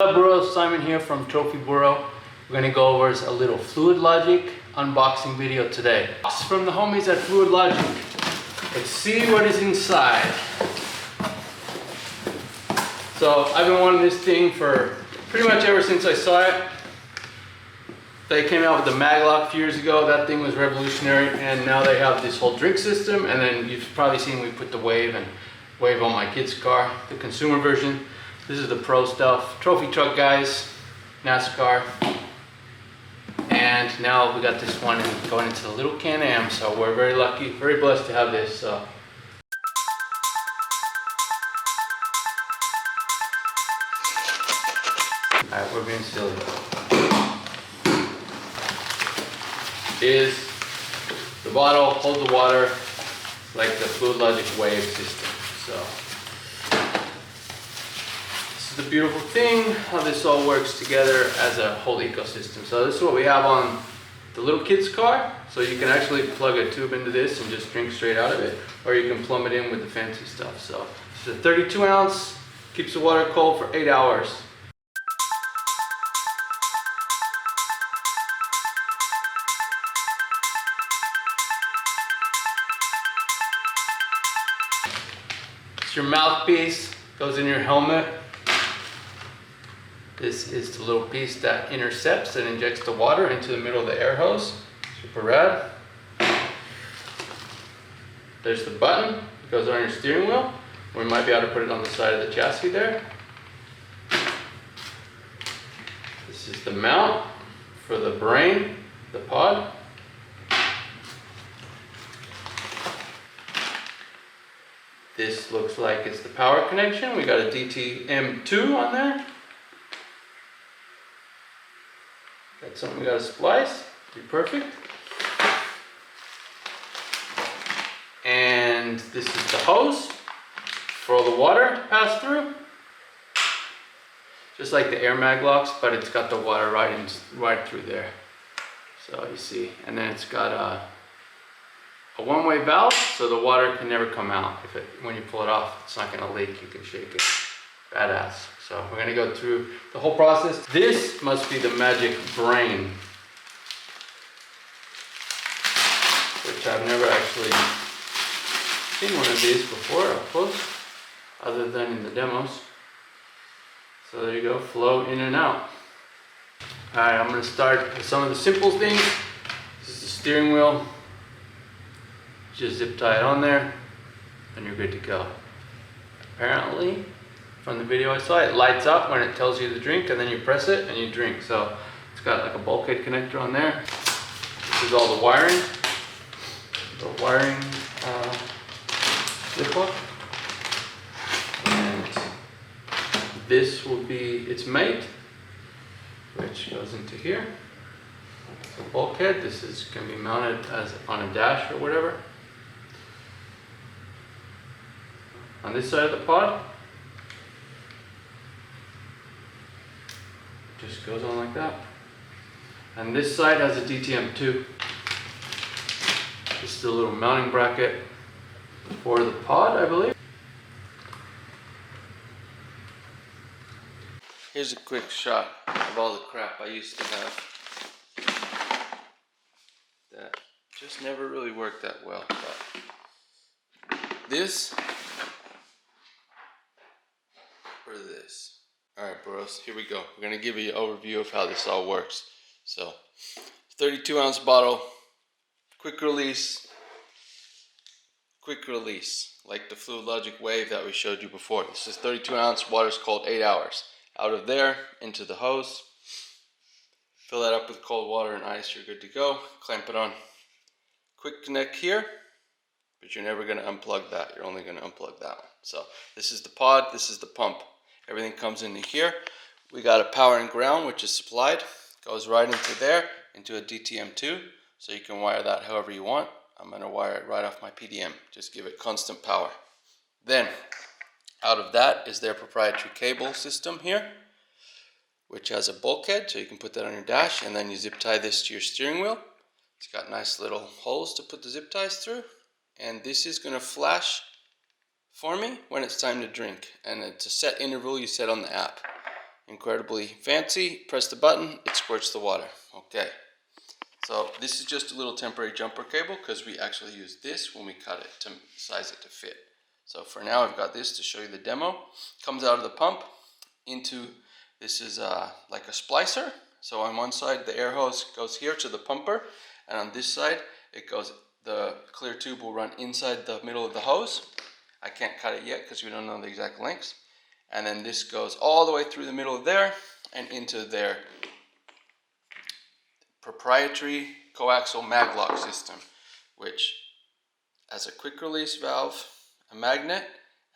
What's up, bros? Simon here from Trophy Burro. We're gonna go over a little Fluid Logic unboxing video today. It's from the homies at Fluid Logic. Let's see what is inside. So I've been wanting this thing for pretty much ever since I saw it. They came out with the Maglock a few years ago. That thing was revolutionary, and now they have this whole drink system. And then you've probably seen we put the Wave on my kid's car, the consumer version. This is the pro stuff. Trophy truck guys, NASCAR. And now we got this one going into the little Can-Am, so we're very lucky, very blessed to have this. Alright, we're being silly. Is the bottle, hold the water like the Fluid Logic Wave system. So the beautiful thing, how this all works together as a whole ecosystem. So this is what we have on the little kid's car. So you can actually plug a tube into this and just drink straight out of it, or you can plumb it in with the fancy stuff. So it's a 32 ounce, keeps the water cold for 8 hours. It's your mouthpiece, goes in your helmet. This is the little piece that intercepts and injects the water into the middle of the air hose. Super rad. There's the button. It goes on your steering wheel. We might be able to put it on the side of the chassis there. This is the mount for the brain, the pod. This looks like it's the power connection. We got a DTM2 on there. Got something we got to splice, be perfect. And this is the hose for all the water to pass through. Just like the Air Maglocks, but it's got the water right through there. So you see, and then it's got a one-way valve, so the water can never come out. When you pull it off, it's not gonna leak, you can shake it. Badass. So we're gonna go through the whole process. This must be the magic brain, which I've never actually seen one of these before up close, other than in the demos. So there you go, flow in and out. All right, I'm gonna start with some of the simple things. This is the steering wheel. Just zip tie it on there, and you're good to go. Apparently, from the video I saw, it lights up when it tells you to drink, and then you press it and you drink. So it's got like a bulkhead connector on there. This is all the wiring. The wiring zip lock. And this will be its mate, which goes into here. It's a bulkhead. This can be mounted as on a dash or whatever. On this side of the pod, just goes on like that. And this side has a DTM2. This is a little mounting bracket for the pod, I believe. Here's a quick shot of all the crap I used to have that just never really worked that well. But this or this. Alright, bros, here we go. We're going to give you an overview of how this all works. So, 32 ounce bottle, quick release, like the Fluid Logic Wave that we showed you before. This is 32 ounce, water's cold 8 hours. Out of there, into the hose, fill that up with cold water and ice, you're good to go. Clamp it on. Quick connect here, but you're never going to unplug that. You're only going to unplug that one. So, this is the pod, this is the pump. Everything comes into here. We got a power and ground, which is supplied. Goes right into there, into a DTM2. So you can wire that however you want. I'm gonna wire it right off my PDM. Just give it constant power. Then, out of that is their proprietary cable system here, which has a bulkhead, so you can put that on your dash, and then you zip tie this to your steering wheel. It's got nice little holes to put the zip ties through. And this is gonna flash for me when it's time to drink, and it's a set interval you set on the app. incredibly fancy. Press the button, it squirts the water. Okay. So this is just a little temporary jumper cable because we actually use this when we cut it to size it to fit. So for now I've got this to show you the demo. Comes out of the pump into, this is like a splicer. So on one side the air hose goes here to the pumper, and on this side it goes, the clear tube will run inside the middle of the hose. I can't cut it yet because we don't know the exact lengths. And then this goes all the way through the middle of there and into their proprietary coaxial maglock system, which has a quick release valve, a magnet,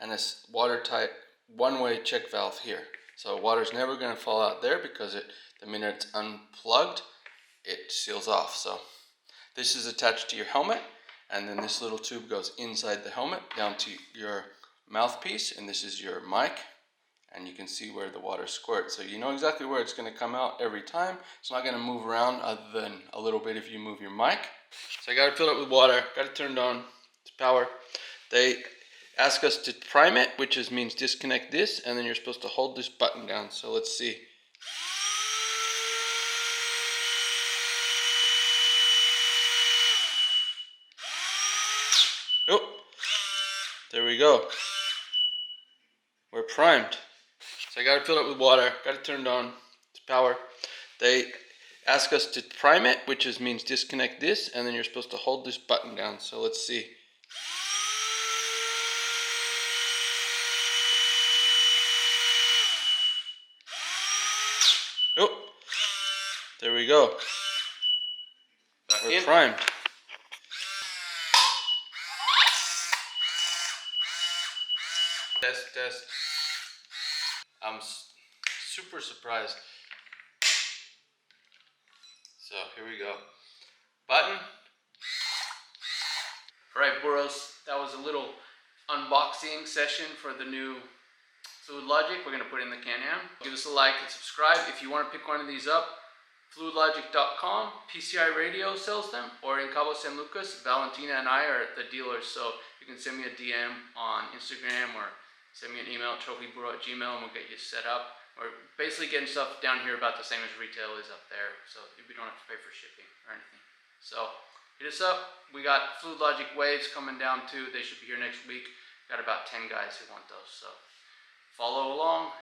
and a watertight one-way check valve here. So water's never going to fall out there because the minute it's unplugged, it seals off. So this is attached to your helmet, and then this little tube goes inside the helmet down to your mouthpiece, and this is your mic. And you can see where the water squirts. So you know exactly where it's going to come out every time. It's not going to move around other than a little bit if you move your mic. So I got to fill it with water, got it turned on to power. They ask us to prime it, which means disconnect this, and then you're supposed to hold this button down. So let's see. Oh, there we go. We're primed. So I got to fill it with water, got it turned on to power. They ask us to prime it, which means disconnect this, and then you're supposed to hold this button down. So let's see. Oh, there we go. We're primed. Test. I'm super surprised. So here we go. Button. Alright, Burros, that was a little unboxing session for the new Fluid Logic. We're going to put it in the Can-Am. Give us a like and subscribe. If you want to pick one of these up, fluidlogic.com, PCI Radio sells them, or in Cabo San Lucas, Valentina and I are the dealers, so you can send me a DM on Instagram or send me an email at trophyburro@gmail and we'll get you set up. We're basically getting stuff down here about the same as retail is up there, so we don't have to pay for shipping or anything. So hit us up. We got Fluid Logic Waves coming down too. They should be here next week. Got about 10 guys who want those, so follow along.